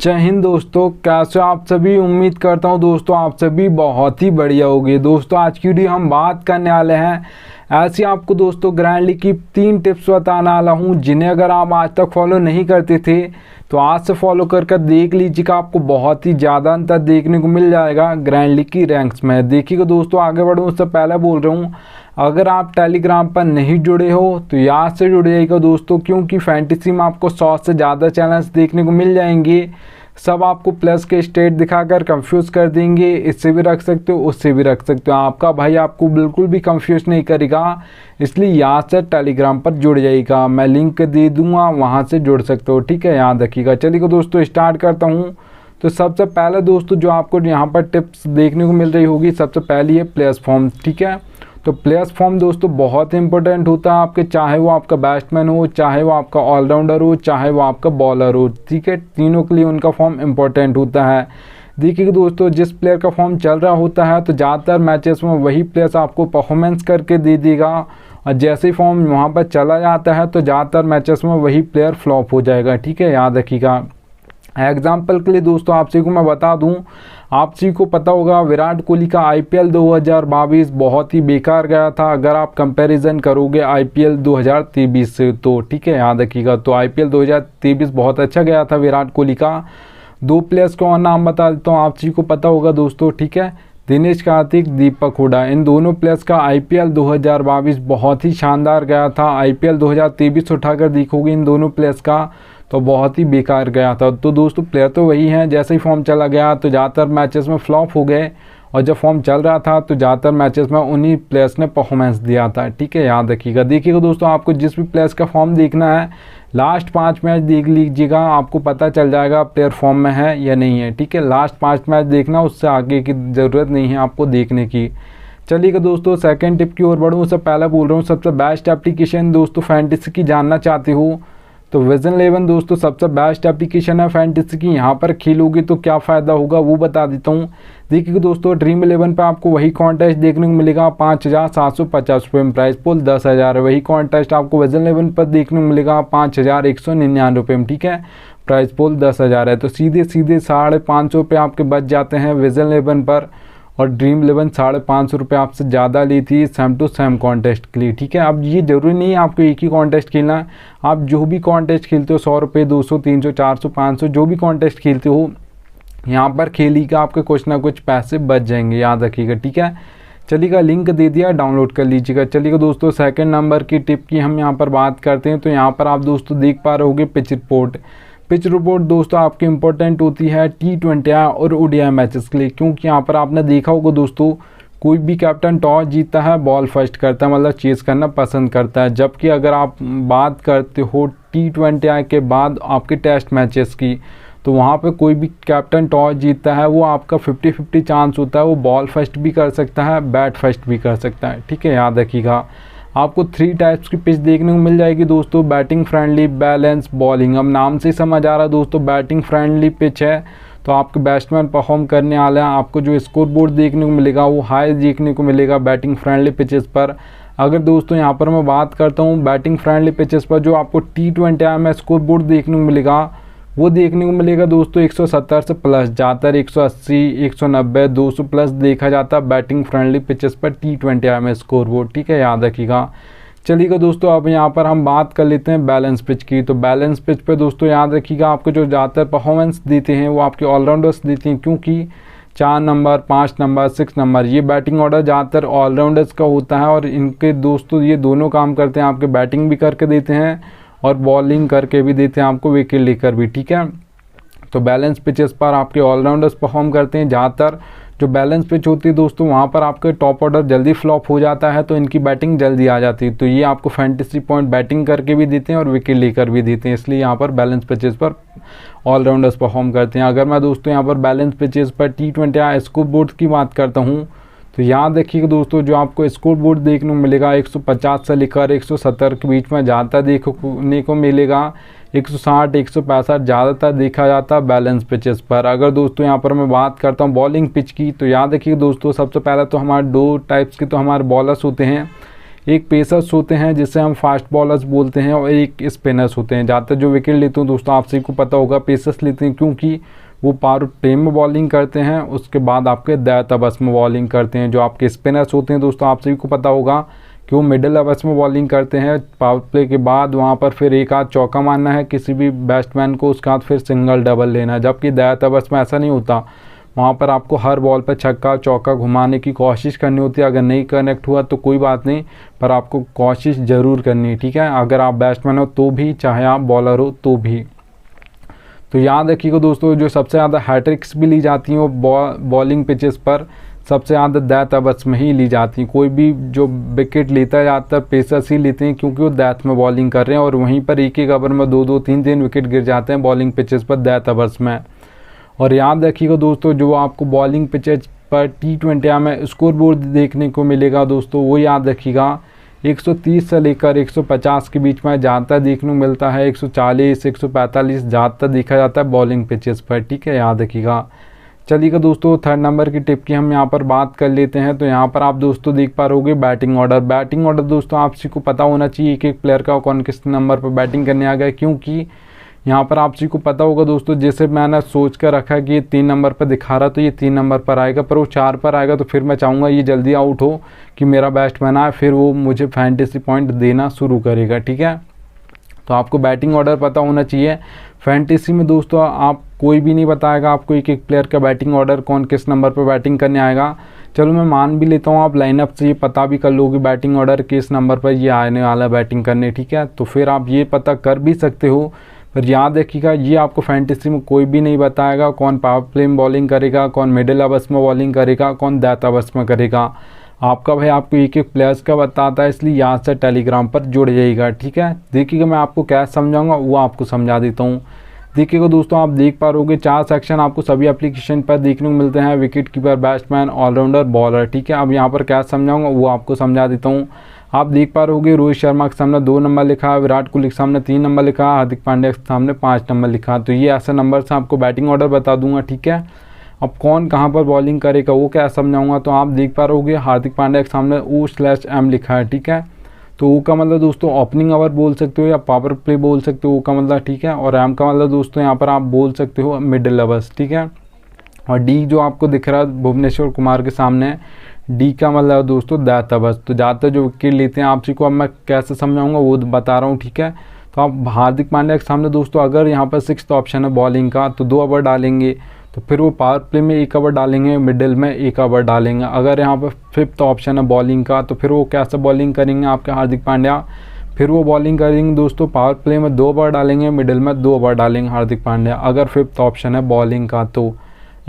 जय हिंद दोस्तों, कैसे आप सभी। उम्मीद करता हूं दोस्तों आप सभी बहुत ही बढ़िया होंगे। दोस्तों आज की वीडियो हम बात करने वाले हैं ऐसी आपको दोस्तों ग्रैंड लीग की 3 टिप्स बताने वाला हूं, जिन्हें अगर आप आज तक फॉलो नहीं करते थे तो आज से फॉलो कर देख लीजिएगा। आपको बहुत ही ज़्यादा अंतर देखने को मिल जाएगा ग्रैंड लीग की रैंक्स में। देखिएगा दोस्तों, आगे बढ़ूँ उससे पहले बोल रहा हूँ, अगर आप टेलीग्राम पर नहीं जुड़े हो तो यहाँ से जुड़ जाइएगा दोस्तों, क्योंकि फैंटेसी में आपको 100 से ज़्यादा चैनल्स देखने को मिल जाएंगे। सब आपको प्लस के स्टेट दिखाकर कंफ्यूज कर देंगे। इससे भी रख सकते हो, उससे भी रख सकते हो। आपका भाई आपको बिल्कुल भी कंफ्यूज नहीं करेगा, इसलिए यहाँ से टेलीग्राम पर जुड़ जाइएगा। मैं लिंक दे दूंगा, वहाँ से जुड़ सकते हो, ठीक है, याद रखिएगा। चलिए दोस्तों स्टार्ट करता हूँ। तो सबसे पहले दोस्तों जो आपको यहाँ पर टिप्स देखने को मिल रही होगी, सबसे पहली है प्लेयर्स फॉर्म, ठीक है। तो प्लेयर्स फॉर्म दोस्तों बहुत इंपॉर्टेंट होता है आपके, चाहे वो आपका बैट्समैन हो, चाहे वो आपका ऑलराउंडर हो, चाहे वो आपका बॉलर हो, ठीक है। तीनों के लिए उनका फॉर्म इंपॉर्टेंट होता है। देखिए दोस्तों, जिस प्लेयर का फॉर्म चल रहा होता है तो ज़्यादातर मैचेस में वही प्लेयर्स आपको परफॉर्मेंस करके दे देगा, और जैसे ही फॉर्म वहाँ पर चला जाता है तो ज़्यादातर मैचेस में वही प्लेयर फ्लॉप हो जाएगा, ठीक है, याद रखिएगा। एग्जाम्पल के लिए दोस्तों आप सभी को मैं बता दूं, आप सभी को पता होगा विराट कोहली का आईपीएल 2022 बहुत ही बेकार गया था अगर आप कंपैरिजन करोगे आईपीएल 2023 से, तो ठीक है, याद रखिएगा। तो आईपीएल 2023 बहुत अच्छा गया था विराट कोहली का। 2 प्लेयर्स का और नाम बता देता हूँ, आप सभी को पता होगा दोस्तों, ठीक है, दिनेश कार्तिक, दीपक हुडा। इन दोनों प्लेयर्स का आईपीएल 2022 बहुत ही शानदार गया था। आईपीएल 2023 उठाकर देखोगे इन दोनों प्लेयर्स का तो बहुत ही बेकार गया था। तो दोस्तों प्लेयर तो वही हैं, जैसे ही फॉर्म चला गया तो ज़्यादातर मैचेस में फ्लॉप हो गए, और जब फॉर्म चल रहा था तो ज़्यादातर मैचेस में उन्हीं प्लेयर्स ने परफॉर्मेंस दिया था, ठीक है, याद रखिएगा। देखिएगा दोस्तों, आपको जिस भी प्लेयर्स का फॉर्म देखना है लास्ट 5 मैच देख लीजिएगा, आपको पता चल जाएगा प्लेयर फॉर्म में है या नहीं है, ठीक है। लास्ट 5 मैच देखना, उससे आगे की ज़रूरत नहीं है आपको देखने की। चलिएगा दोस्तों सेकंड टिप की ओर बढ़ूँ, उससे पहले बोल रहा हूँ सबसे बेस्ट एप्लीकेशन दोस्तों फैंटेसी की जानना चाहते हो तो विजन 11 दोस्तों सबसे बेस्ट एप्लीकेशन है फैंटेसी की। यहाँ पर खेलोगे तो क्या फ़ायदा होगा वो बता देता हूँ। देखिए दोस्तों, ड्रीम 11 पे आपको वही कॉन्टेस्ट देखने को मिलेगा, 5750 रुपये में, प्राइस पोल 10,000 है। वही कॉन्टेस्ट आपको विजन 11 पर देखने को मिलेगा 5199 रुपये में, ठीक है, प्राइस पोल 10,000 है। तो सीधे 550 रुपये आपके बच जाते हैं विजन 11 पर, और ड्रीम 11 550 रुपये आपसे ज़्यादा ली थी सेम टू सेम कॉन्टेस्ट के लिए, ठीक है। अब ये ज़रूरी नहीं है आपको एक ही कॉन्टेस्ट खेलना है, आप जो भी कॉन्टेस्ट खेलते हो 100 रुपये, 200, 300, 400, 500 जो भी कॉन्टेस्ट खेलते हो यहाँ पर खेलिएगा, आपके कुछ ना कुछ पैसे बच जाएंगे, याद रखिएगा, ठीक है। चलिएगा लिंक दे दिया, डाउनलोड कर लीजिएगा। चलिएगा दोस्तों सेकंड नंबर की टिप की हम यहाँ पर बात करते हैं। तो यहाँ पर आप दोस्तों देख पा रहे होगे पिच रिपोर्ट। पिच रिपोर्ट दोस्तों आपकी इंपॉर्टेंट होती है T20 और ओडीआई मैचेस के लिए, क्योंकि यहाँ पर आपने देखा होगा दोस्तों कोई भी कैप्टन टॉस जीतता है बॉल फर्स्ट करता है, मतलब चेस करना पसंद करता है। जबकि अगर आप बात करते हो T20 के बाद आपके टेस्ट मैचेस की, तो वहाँ पे कोई भी कैप्टन टॉस जीतता है वो आपका 50-50 चांस होता है, वो बॉल फर्स्ट भी कर सकता है, बैट फर्स्ट भी कर सकता है, ठीक है, याद रखिएगा। आपको 3 टाइप्स की पिच देखने को मिल जाएगी दोस्तों, बैटिंग फ्रेंडली, बैलेंस, बॉलिंग। अब नाम से ही समझ आ रहा है दोस्तों बैटिंग फ्रेंडली पिच है तो आपके बैट्समैन परफॉर्म करने वाले हैं। आपको जो स्कोर बोर्ड देखने को मिलेगा वो हाई देखने को मिलेगा बैटिंग फ्रेंडली पिचेस पर। अगर दोस्तों यहाँ पर मैं बात करता हूँ बैटिंग फ्रेंडली पिचेस पर, जो आपको T20 में स्कोर बोर्ड देखने को मिलेगा वो देखने को मिलेगा दोस्तों 170 से प्लस, ज़्यादातर 180, 190, 200 प्लस देखा जाता है बैटिंग फ्रेंडली पिचेस पर T20 में स्कोर बोर्ड, ठीक है, याद रखिएगा। चलिएगा दोस्तों अब यहाँ पर हम बात कर लेते हैं बैलेंस पिच की। तो बैलेंस पिच पे दोस्तों याद रखिएगा, आपको जो ज़्यादातर परफॉर्मेंस देते हैं वो आपके ऑलराउंडर्स देते हैं, क्योंकि 4 नंबर, 5 नंबर, 6 नंबर ये बैटिंग ऑर्डर ज़्यादातर ऑलराउंडर्स का होता है, और इनके दोस्तों ये दोनों काम करते हैं, आपके बैटिंग भी करके देते हैं और बॉलिंग करके भी देते हैं आपको, विकेट लेकर भी, ठीक है। तो बैलेंस पिचेस पर आपके ऑलराउंडर्स परफॉर्म करते हैं। ज़्यादातर जो बैलेंस पिच होती है दोस्तों वहाँ पर आपके टॉप ऑर्डर जल्दी फ्लॉप हो जाता है, तो इनकी बैटिंग जल्दी आ जाती है। तो ये आपको फैंटेसी पॉइंट बैटिंग करके भी देते हैं और विकेट लेकर भी देते हैं, इसलिए यहाँ पर बैलेंस पिचेस पर ऑलराउंडर्स परफॉर्म करते हैं। अगर मैं दोस्तों यहाँ पर बैलेंस पिचेस पर T20 स्कोर बोर्ड की बात करता हूँ तो याद रखिएगा दोस्तों जो आपको स्कोर बोर्ड देखने को मिलेगा 150 से लेकर 170 के बीच में ज़्यादातर देखने को मिलेगा, 160, 165 ज़्यादातर देखा जाता है बैलेंस पिचेस पर। अगर दोस्तों यहाँ पर मैं बात करता हूँ बॉलिंग पिच की, तो याद रखिए दोस्तों सबसे पहले तो हमारे 2 टाइप्स के तो हमारे बॉलर्स होते हैं, एक पेसर्स होते हैं जिसे हम फास्ट बॉलर्स बोलते हैं और एक स्पिनर्स होते हैं। ज़्यादातर जो विकेट लेते हैं दोस्तों आप सभी को पता होगा पेसर्स लेते हैं, क्योंकि वो पावर प्ले में बॉलिंग करते हैं, उसके बाद आपके दाएं अवर्स में बॉलिंग करते हैं। जो आपके स्पिनर्स होते हैं दोस्तों आप सभी को पता होगा कि वो मिडिल अवर्स में बॉलिंग करते हैं। पावर प्ले के बाद वहाँ पर फिर एक आध चौका मारना है किसी भी बैट्समैन को, उसके बाद फिर सिंगल डबल लेना है। जबकि दाएं अवर्स में ऐसा नहीं होता, वहाँ पर आपको हर बॉल पर छक्का चौका घुमाने की कोशिश करनी होती है। अगर नहीं कनेक्ट हुआ तो कोई बात नहीं, पर आपको कोशिश ज़रूर करनी है, ठीक है। अगर आप बैट्समैन हो तो भी, चाहे आप बॉलर हो तो भी। तो याद रखिएगा दोस्तों, जो सबसे ज़्यादा हैट्रिक्स भी ली जाती हैं वो बॉलिंग पिचेस पर सबसे ज़्यादा दाएं अवर्स में ही ली जाती हैं। कोई भी जो विकेट लेता है ज़्यादातर पेसर्स ही लेते हैं, क्योंकि वो दाएं में बॉलिंग कर रहे हैं और वहीं पर एक एक ओवर में 2-2 3-3 विकेट गिर जाते हैं बॉलिंग पिचेस पर दाएं अवर्स में। और याद रखिएगा दोस्तों, जो आपको बॉलिंग पिचेज पर T20 में स्कोर बोर्ड देखने को मिलेगा दोस्तों, वो याद रखिएगा 130 से लेकर 150 के बीच में ज़्यादातर देखने को मिलता है। 140 145 ज़्यादातर देखा जाता है बॉलिंग पिचेस पर, ठीक है, याद रखिएगा। चलिएगा दोस्तों, थर्ड नंबर की टिप की हम यहाँ पर बात कर लेते हैं। तो यहाँ पर आप दोस्तों देख पा रहोगे बैटिंग ऑर्डर। बैटिंग ऑर्डर दोस्तों आप सभी को पता होना चाहिए एक एक प्लेयर का कौन किस नंबर पर बैटिंग करने आ गया, क्योंकि यहाँ पर आप सभी को पता होगा दोस्तों, जैसे मैंने सोच कर रखा कि ये 3 नंबर पर दिखा रहा तो ये 3 नंबर पर आएगा, पर वो 4 पर आएगा। तो फिर मैं चाहूँगा ये जल्दी आउट हो कि मेरा बैट्समैन आए, फिर वो मुझे फैंटेसी पॉइंट देना शुरू करेगा, ठीक है। तो आपको बैटिंग ऑर्डर पता होना चाहिए। फैंटेसी में दोस्तों आप कोई भी नहीं बताएगा आपको एक एक प्लेयर का बैटिंग ऑर्डर कौन किस नंबर पर बैटिंग करने आएगा। चलो मैं मान भी लेता हूँ आप लाइनअप से ये पता भी कर लोगे बैटिंग ऑर्डर किस नंबर पर ये आने वाला बैटिंग करने, ठीक है। तो फिर आप ये पता कर भी सकते हो, पर याद रखिएगा ये आपको फैंटेसी में कोई भी नहीं बताएगा कौन पावर प्ले में बॉलिंग करेगा, कौन मिडिल ओवर्स में बॉलिंग करेगा, कौन दाएं ओवर्स में करेगा। आपका भाई आपको एक एक प्लेयर्स का बताता है, इसलिए यहाँ से टेलीग्राम पर जुड़ जाइएगा, ठीक है। देखिएगा मैं आपको क्या समझाऊंगा वो आपको समझा देता हूँ। देखिएगा दोस्तों, आप देख पा रहोगे 4 सेक्शन आपको सभी एप्लीकेशन पर देखने को मिलते हैं, wicket keeper, batsman, all rounder, bowler, ठीक है। अब यहाँ पर क्या समझाऊंगा वो आपको समझा देता हूँ। आप देख पा रहोगे रोहित शर्मा के सामने 2 नंबर लिखा है, विराट कोहली के सामने 3 नंबर लिखा है, हार्दिक पांड्या के सामने 5 नंबर लिखा। तो ये ऐसे नंबर से आपको बैटिंग ऑर्डर बता दूंगा, ठीक है। अब कौन कहाँ पर बॉलिंग करेगा वो क्या समझाऊंगा। तो आप देख पा रहोगे हार्दिक पांड्या के सामने O/M लिखा है, ठीक है। तो O का मतलब दोस्तों ओपनिंग ओवर बोल सकते हो या पावर प्ले बोल सकते हो, O का मतलब, ठीक है। और M का मतलब दोस्तों यहाँ पर आप बोल सकते हो मिडिल ओवर्स, ठीक है। और D जो आपको दिख रहा है भुवनेश्वर कुमार के सामने, D का मतलब दोस्तों दाएं ओवर्स। तो ज़्यादातर जो विकेट लेते हैं आप सभी को अब मैं कैसे समझाऊंगा वो बता रहा हूँ, ठीक है। तो आप हार्दिक पांड्या के सामने दोस्तों अगर यहाँ पर 6th ऑप्शन है बॉलिंग का तो 2 ओवर डालेंगे, तो फिर वो पावर प्ले में 1 ओवर डालेंगे, मिडिल में 1 ओवर डालेंगे। अगर यहाँ पर 5th ऑप्शन है बॉलिंग का तो फिर वो कैसे बॉलिंग करेंगे आपके हार्दिक पांड्या, फिर वो बॉलिंग करेंगे दोस्तों पावर प्ले में 2 ओवर डालेंगे, मिडिल में 2 ओवर डालेंगे हार्दिक पांड्या, अगर 5th ऑप्शन है बॉलिंग का। तो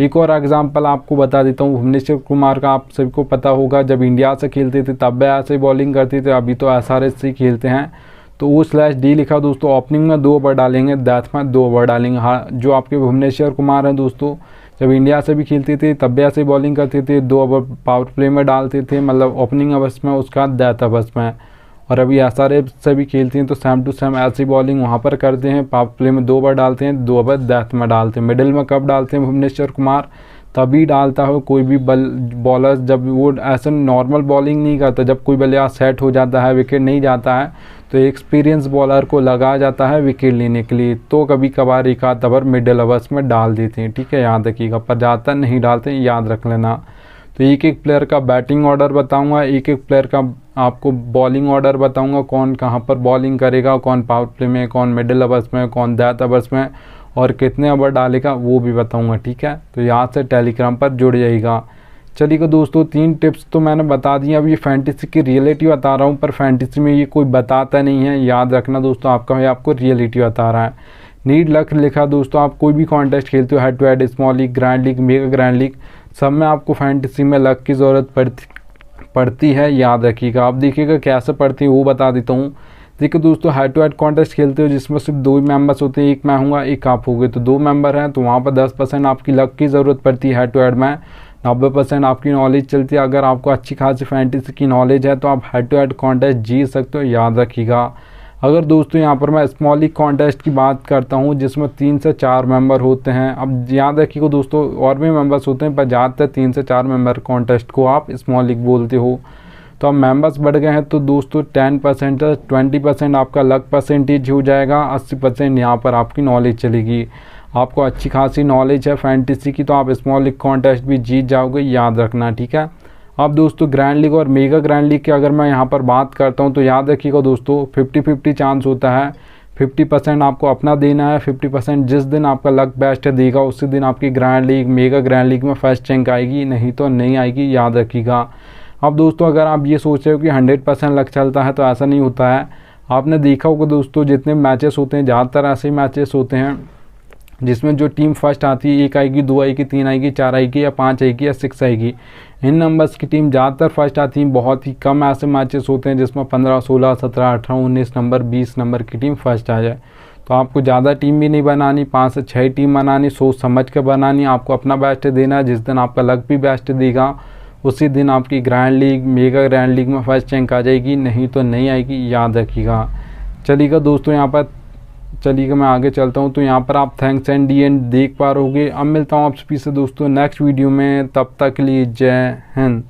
एक और एग्जांपल आपको बता देता हूँ, भुवनेश्वर कुमार का आप सभी को पता होगा, जब इंडिया से खेलते थे तब भी ऐसे ही बॉलिंग करते थे, अभी तो SRH से खेलते हैं। तो O/D लिखा दोस्तों, ओपनिंग में 2 ओवर डालेंगे, डेथ में 2 ओवर डालेंगे। हाँ, जो आपके भुवनेश्वर कुमार हैं दोस्तों, जब इंडिया से भी खेलते थे तब भी ऐसे ही बॉलिंग करते थे, 2 ओवर पावर प्ले में डालते थे, मतलब ओपनिंग ओवर्स में, उसका डेथ ओवर्स में। और अभी SRH से भी खेलते हैं तो सेम टू सेम ऐसी बॉलिंग वहाँ पर करते हैं, पावर प्ले में 2 ओवर डालते हैं, 2 ओवर डेथ में डालते हैं। मिडिल में कब डालते हैं भुवनेश्वर कुमार, तभी डालता हो कोई भी बॉलर, जब वो ऐसा नॉर्मल बॉलिंग नहीं करता, जब कोई बल्लेबाज सेट हो जाता है, विकेट नहीं जाता है, तो एक्सपीरियंस बॉलर को लगाया जाता है विकेट लेने के लिए, तो कभी कभार एक आध ओवर मिडिल ओवर्स में डाल देते हैं, ठीक है, याद रखिएगा। पर ज़्यादातर नहीं डालते हैं, याद रख लेना। तो एक एक प्लेयर का बैटिंग ऑर्डर बताऊंगा, एक एक प्लेयर का आपको बॉलिंग ऑर्डर बताऊंगा, कौन कहाँ पर बॉलिंग करेगा, कौन पावर प्ले में, कौन मिडिल ओवर्स में, कौन डेथ ओवर्स में, और कितने ओवर डालेगा वो भी बताऊंगा, ठीक है। तो यहाँ से टेलीग्राम पर जुड़ जाइएगा। चलिएगा दोस्तों, 3 टिप्स तो मैंने बता दी। अब ये फैंटेसी की रियलिटी बता रहा हूँ, पर फैंटेसी में ये कोई बताता नहीं है, याद रखना दोस्तों, आपका भाई आपको रियलिटी बता रहा है। नीड लक लिखा दोस्तों, आप कोई भी कॉन्टेस्ट खेलते हो, head to head, small league, grand league, mega grand league, सब में आपको फैंटेसी में लक की ज़रूरत पड़ती है, याद रखिएगा। आप देखिएगा कैसे पड़ती है वो बता देता हूँ। देखिए दोस्तों, हेड टू हेड कॉन्टेस्ट खेलते हो जिसमें सिर्फ 2 मेंबर्स होते हैं, एक मैं हूँगा एक आप होगे, तो 2 मेंबर हैं, तो वहाँ पर 10% आपकी लक की ज़रूरत पड़ती है हेड टू हेड में, 90% आपकी नॉलेज चलती है। अगर आपको अच्छी खासी फैंटेसी की नॉलेज है तो आप हेड टू हेड कॉन्टेस्ट जीत सकते हो, याद रखिएगा। अगर दोस्तों यहाँ पर मैं स्मॉल लीग कॉन्टेस्ट की बात करता हूँ जिसमें 3 से 4 मेंबर होते हैं, अब याद रखिएगा दोस्तों और भी मेंबर्स होते हैं, पर ज़्यादातर 3 से 4 मेंबर कॉन्टेस्ट को आप स्मॉल लीग बोलते हो। तो अब मेंबर्स बढ़ गए हैं तो दोस्तों 10% 20% आपका लक परसेंटेज हो जाएगा, 80% यहाँ पर आपकी नॉलेज चलेगी। आपको अच्छी खासी नॉलेज है फैंटेसी की तो आप स्मॉल लीग कॉन्टेस्ट भी जीत जाओगे, याद रखना, ठीक है। अब दोस्तों ग्रैंड लीग और मेगा ग्रैंड लीग की अगर मैं यहाँ पर बात करता हूँ तो याद रखिएगा दोस्तों 50-50 चांस होता है। 50% आपको अपना देना है, 50% जिस दिन आपका लक बेस्ट देगा उसी दिन आपकी grand league mega grand league में फर्स्ट रैंक आएगी, नहीं तो नहीं आएगी, याद रखिएगा। अब दोस्तों अगर आप ये सोच रहे हो कि 100% लक चलता है तो ऐसा नहीं होता है। आपने देखा होगा दोस्तों जितने मैचेस होते हैं ज़्यादातर ऐसे मैचेस होते हैं जिसमें जो टीम फर्स्ट आती है 1 आएगी, 2 आएगी, 3 आएगी, 4 आएगी या 5 आएगी या 6 आएगी, इन नंबर्स की टीम ज़्यादातर फर्स्ट आती है। बहुत ही कम ऐसे मैचेस होते हैं जिसमें 15, 16, 17, 18, 19 नंबर, 20 नंबर की टीम फर्स्ट आ जाए। तो आपको ज़्यादा टीम भी नहीं बनानी, 5 से 6 टीम बनानी, सोच समझ कर बनानी। आपको अपना बेस्ट देना है, जिस दिन आपका लक भी बेस्ट देगा उसी दिन आपकी grand league mega grand league में फर्स्ट रैंक आ जाएगी, नहीं तो नहीं आएगी, याद रखिएगा। चलिएगा दोस्तों यहाँ पर चलिएगा मैं आगे चलता हूँ। तो यहाँ पर आप थैंक्स एंड डी एंड देख पा रहोगे। अब मिलता हूँ आप सभी से दोस्तों नेक्स्ट वीडियो में, तब तक के लिए जय हिंद।